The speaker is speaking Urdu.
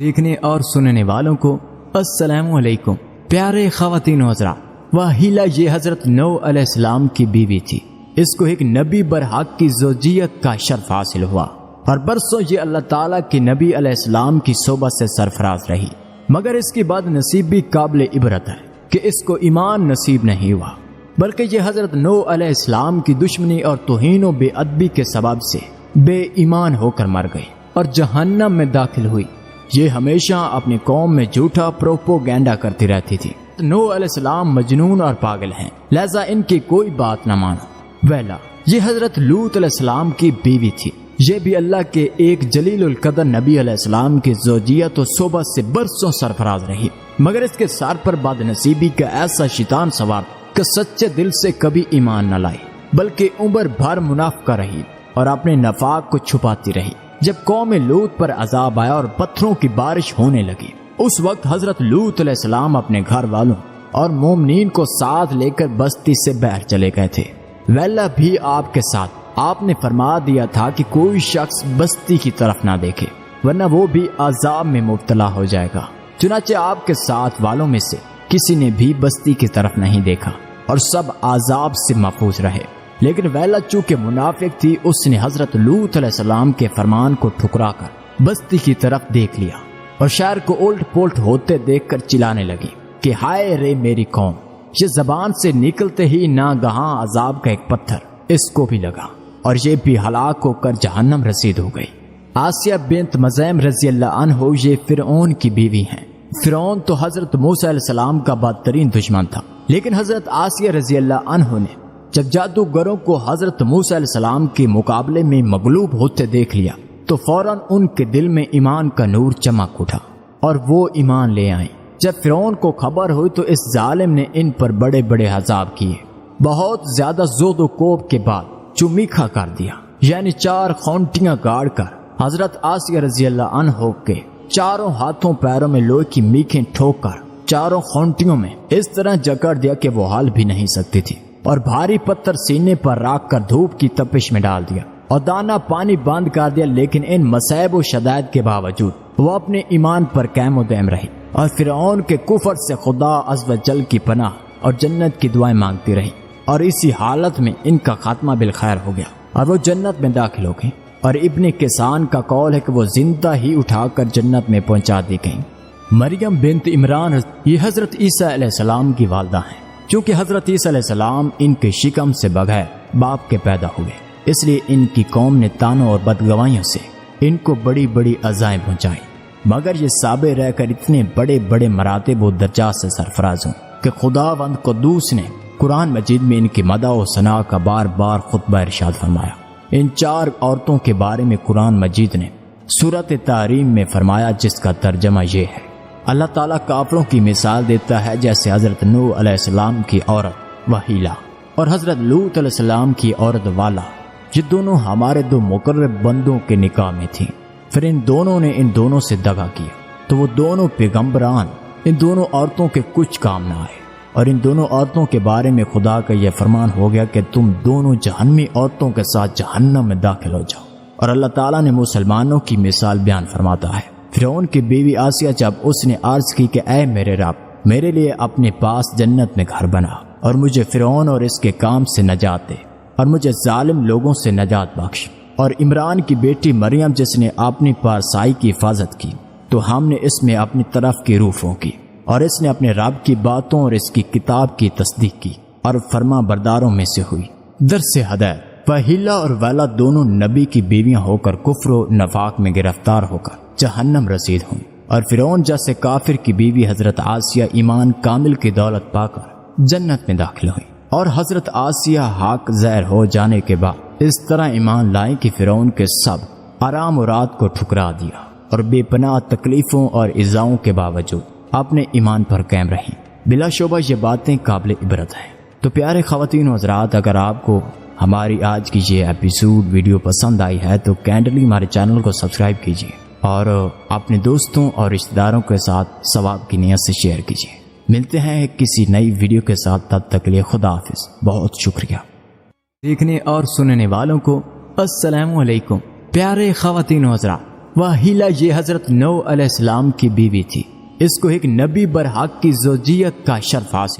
دیکھنے اور سننے والوں کو السلام علیکم۔ پیارے خواتین و حضرات، واہیلا یہ حضرت نوح علیہ السلام کی بیوی تھی۔ اس کو ایک نبی برحق کی زوجیت کا شرف حاصل ہوا اور برسوں یہ اللہ تعالیٰ کے نبی علیہ السلام کی صحبت سے سرفراز رہی، مگر اس کی بعد نصیب بھی قابل عبرت ہے کہ اس کو ایمان نصیب نہیں ہوا، بلکہ یہ حضرت نوح علیہ السلام کی دشمنی اور توہین و بے ادبی کے سبب سے بے ایمان ہو کر مر گئی اور جہنم میں داخل ہوئی۔ یہ ہمیشہ اپنی قوم میں جھوٹا پروپوگینڈا کرتی رہتی تھی۔ نوح علیہ السلام مجنون اور پاگل ہیں، لہذا ان کی کوئی بات نہ مانو۔ ویلا یہ حضرت لوط علیہ السلام کی بیوی تھی۔ یہ بھی اللہ کے ایک جلیل القدر نبی علیہ السلام کی زوجیت و صحبت سے برسوں سرفراز رہی، مگر اس کے سر پر بد نصیبی کا ایسا شیطان سوار کہ سچے دل سے کبھی ایمان نہ لائی، بلکہ عمر بھر منافقہ رہی اور اپنے نفاق کو چھپاتی رہی۔ جب قوم لوط پر عذاب آیا اور پتھروں کی بارش ہونے لگی، اس وقت حضرت لوط علیہ السلام اپنے گھر والوں اور مومنین کو ساتھ لے کر بستی سے باہر چلے گئے تھے۔ ویلا بھی آپ کے ساتھ۔ آپ نے فرما دیا تھا کہ کوئی شخص بستی کی طرف نہ دیکھے ورنہ وہ بھی عذاب میں مبتلا ہو جائے گا۔ چنانچہ آپ کے ساتھ والوں میں سے کسی نے بھی بستی کی طرف نہیں دیکھا اور سب عذاب سے محفوظ رہے۔ لیکن ویلا چونکہ منافق تھی، اس نے حضرت لوط علیہ السلام کے فرمان کو ٹھکرا کر بستی کی طرف دیکھ لیا اور شہر کو الٹ پلٹ ہوتے دیکھ کر چلانے لگی کہ ہائے رے میری قوم۔ یہ زبان سے نکلتے ہی ناگہاں عذاب کا ایک پتھر اس کو بھی لگا اور یہ بھی ہلاک ہو کر جہنم رسید ہو گئی۔ آسیہ بنت مزاحم رضی اللہ عنہ یہ فرعون کی بیوی ہیں۔ فرعون تو حضرت موسیٰ علیہ السلام کا بدترین دشمن تھا، لیکن حضرت آسیہ رضی اللہ عنہ نے جب جادوگروں کو حضرت موسیٰ علیہ السلام کے مقابلے میں مغلوب ہوتے دیکھ لیا تو فوراً ان کے دل میں ایمان کا نور چمک اٹھا اور وہ ایمان لے آئیں۔ جب فرعون کو خبر ہوئی تو اس ظالم نے ان پر بڑے بڑے عذاب کیے، بہت زیادہ زود و کوب کے بعد چمیکھا کر دیا، یعنی 4 خونٹیاں گاڑ کر حضرت آسیہ رضی اللہ عنہ کے چاروں ہاتھوں پیروں میں لوہے کی میخیں ٹھوک کر چاروں خونٹیوں میں اس طرح جکڑ دیا کہ وہ ہل بھی نہیں سکتی تھی، اور بھاری پتھر سینے پر رکھ کر دھوپ کی تپش میں ڈال دیا اور دانا پانی بند کر دیا۔ لیکن ان مصائب و شدائد کے باوجود وہ اپنے ایمان پر قائم و دائم رہی اور فرعون کے کفر سے خدا عز و جل کی پناہ اور جنت کی دعائیں مانگتی رہی، اور اسی حالت میں ان کا خاتمہ بالخیر ہو گیا اور وہ جنت میں داخل ہو گئی۔ اور ابن کسان کا قول ہے کہ وہ زندہ ہی اٹھا کر جنت میں پہنچا دی گئیں۔ مریم بنت عمران یہ حضرت عیسیٰ علیہ السلام کی والدہ ہیں۔ چونکہ حضرت عیسیٰ علیہ السلام ان کے شکم سے بغیر باپ کے پیدا ہوئے، اس لیے ان کی قوم نے تانوں اور بدگوائیوں سے ان کو بڑی بڑی اذائیں پہنچائیں، مگر یہ صابر رہ کر اتنے بڑے بڑے مراتب و درجات سے سرفراز ہوں کہ خداوند قدوس نے قرآن مجید میں ان کی مدح و ثنا کا بار بار خطبہ ارشاد فرمایا۔ ان 4 عورتوں کے بارے میں قرآن مجید نے سورۃ تحریم میں فرمایا، جس کا ترجمہ یہ ہے: اللہ تعالیٰ کافروں کی مثال دیتا ہے جیسے حضرت نوح علیہ السلام کی عورت وحیلا اور حضرت لوط علیہ السلام کی عورت والا، یہ دونوں ہمارے 2 مقرب بندوں کے نکاح میں تھیں، پھر ان دونوں نے ان دونوں سے دغا کیا تو وہ دونوں پیغمبران ان دونوں عورتوں کے کچھ کام نہ آئے، اور ان دونوں عورتوں کے بارے میں خدا کا یہ فرمان ہو گیا کہ تم دونوں جہنمی عورتوں کے ساتھ جہنم میں داخل ہو جاؤ۔ اور اللہ تعالیٰ نے مسلمانوں کی مثال بیان فرماتا ہے۔ فرعون کی بیوی آسیہ جب اس نے عرض کی کہ اے میرے رب، میرے لیے اپنے پاس جنت میں گھر بنا اور مجھے فرعون اور اس کے کام سے نجات دے اور مجھے ظالم لوگوں سے نجات بخش، اور عمران کی بیٹی مریم جس نے اپنی پارسائی کی حفاظت کی، تو ہم نے اس میں اپنی طرف کی روح پھونکی اور اس نے اپنے رب کی باتوں اور اس کی کتاب کی تصدیق کی اور فرما برداروں میں سے ہوئی۔ درس ہدایت۔ وحیلا اور ویلا دونوں نبی کی بیویاں ہو کر کفر و نفاق میں گرفتار ہو کر جہنم رسید ہوئیں، اور فرعون جیسے کافر کی بیوی حضرت آسیہ ایمان کامل کی دولت پا کر جنت میں داخل ہوئی، اور حضرت آسیہ حق ظاہر ہو جانے کے بعد اس طرح ایمان لائیں کہ فرعون کے سب آرام و رات کو ٹھکرا دیا اور بے پناہ تکلیفوں اور ایذاؤں کے باوجود اپنے ایمان پر قائم رہیں۔ بلا شبہ یہ باتیں قابل عبرت ہیں۔ تو پیارے خواتین و حضرات، اگر آپ کو ہماری آج کی یہ ایپیسوڈ ویڈیو پسند آئی ہے تو کائنڈلی ہمارے چینل کو سبسکرائب کیجیے اور اپنے دوستوں اور رشتہ داروں کے ساتھ ثواب کی نیت سے شیئر کیجیے۔ ملتے ہیں کسی نئی ویڈیو کے ساتھ، تب تک کے لیے خدا حافظ۔ بہت شکریہ۔ دیکھنے اور سننے والوں کو السلام علیکم۔ پیارے خواتین و حضرات، واہیلا یہ حضرت نوح علیہ السلام کی بیوی تھی، اس کو ایک نبی برحق کی زوجیت کا شرف حاصل